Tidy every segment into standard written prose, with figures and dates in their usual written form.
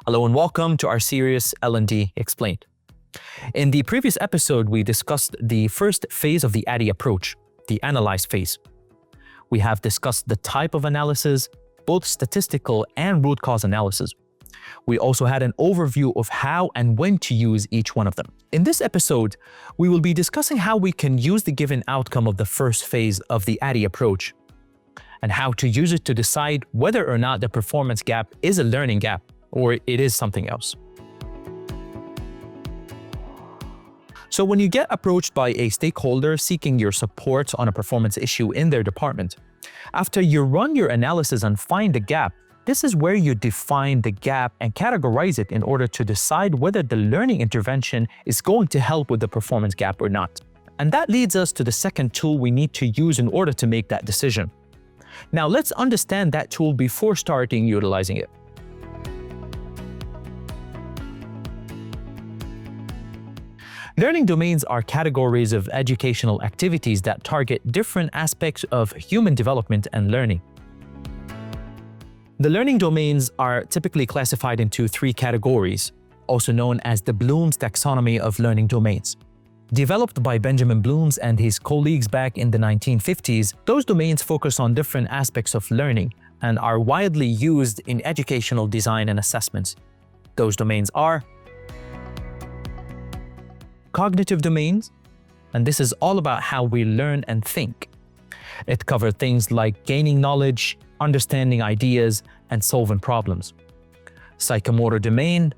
Hello and welcome to our series L&D Explained. In the previous episode, we discussed the first phase of the ADDIE approach, the analyze phase. We have discussed the type of analysis, both statistical and root cause analysis. We also had an overview of how and when to use each one of them. In this episode, we will be discussing how we can use the given outcome of the first phase of the ADDIE approach and how to use it to decide whether or not the performance gap is a learning gap or it is something else. So when you get approached by a stakeholder seeking your support on a performance issue in their department, after you run your analysis and find the gap, this is where you define the gap and categorize it in order to decide whether the learning intervention is going to help with the performance gap or not. And that leads us to the second tool we need to use in order to make that decision. Now let's understand that tool before starting utilizing it. Learning domains are categories of educational activities that target different aspects of human development and learning. The learning domains are typically classified into three categories, also known as the Bloom's taxonomy of learning domains. Developed by Benjamin Bloom and his colleagues back in the 1950s, those domains focus on different aspects of learning and are widely used in educational design and assessments. Those domains are cognitive domains, and this is all about how we learn and think. It covers things like gaining knowledge, understanding ideas, and solving problems. Psychomotor domain,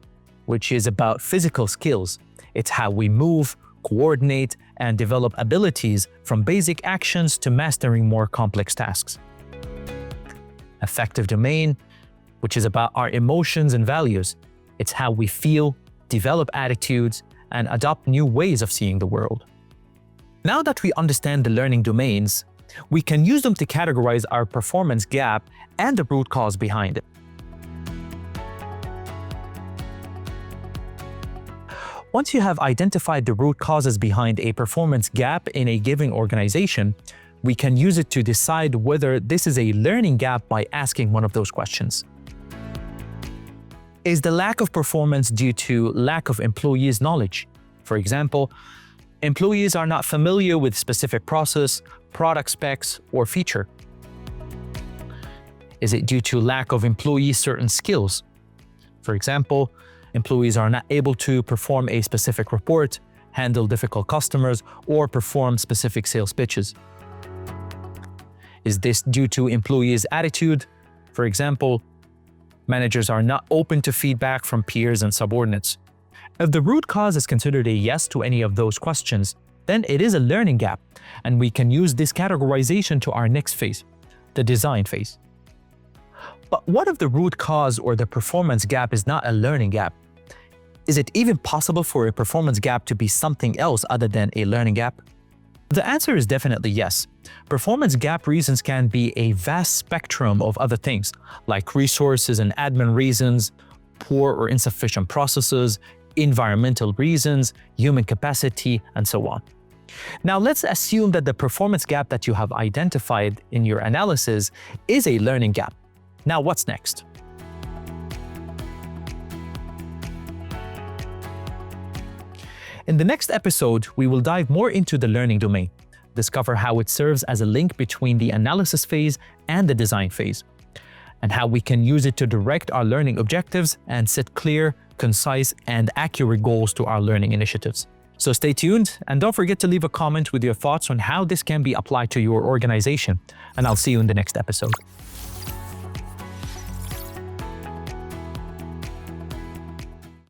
which is about physical skills. It's how we move, coordinate, and develop abilities from basic actions to mastering more complex tasks. Affective domain, which is about our emotions and values. It's how we feel, develop attitudes, and adopt new ways of seeing the world. Now that we understand the learning domains, we can use them to categorize our performance gap and the root cause behind it. Once you have identified the root causes behind a performance gap in a given organization, we can use it to decide whether this is a learning gap by asking one of those questions. Is the lack of performance due to lack of employees' knowledge? For example, employees are not familiar with specific process, product specs, or feature. Is it due to lack of employees' certain skills? For example, employees are not able to perform a specific report, handle difficult customers, or perform specific sales pitches. Is this due to employees' attitude? For example, managers are not open to feedback from peers and subordinates. If the root cause is considered a yes to any of those questions, then it is a learning gap, and we can use this categorization to our next phase, the design phase. But what if the root cause or the performance gap is not a learning gap? Is it even possible for a performance gap to be something else other than a learning gap? The answer is definitely yes. Performance gap reasons can be a vast spectrum of other things, like resources and admin reasons, poor or insufficient processes, environmental reasons, human capacity, and so on. Now let's assume that the performance gap that you have identified in your analysis is a learning gap. Now what's next? In the next episode, we will dive more into the learning domain, discover how it serves as a link between the analysis phase and the design phase, and how we can use it to direct our learning objectives and set clear, concise, and accurate goals to our learning initiatives. So stay tuned and don't forget to leave a comment with your thoughts on how this can be applied to your organization, and I'll see you in the next episode.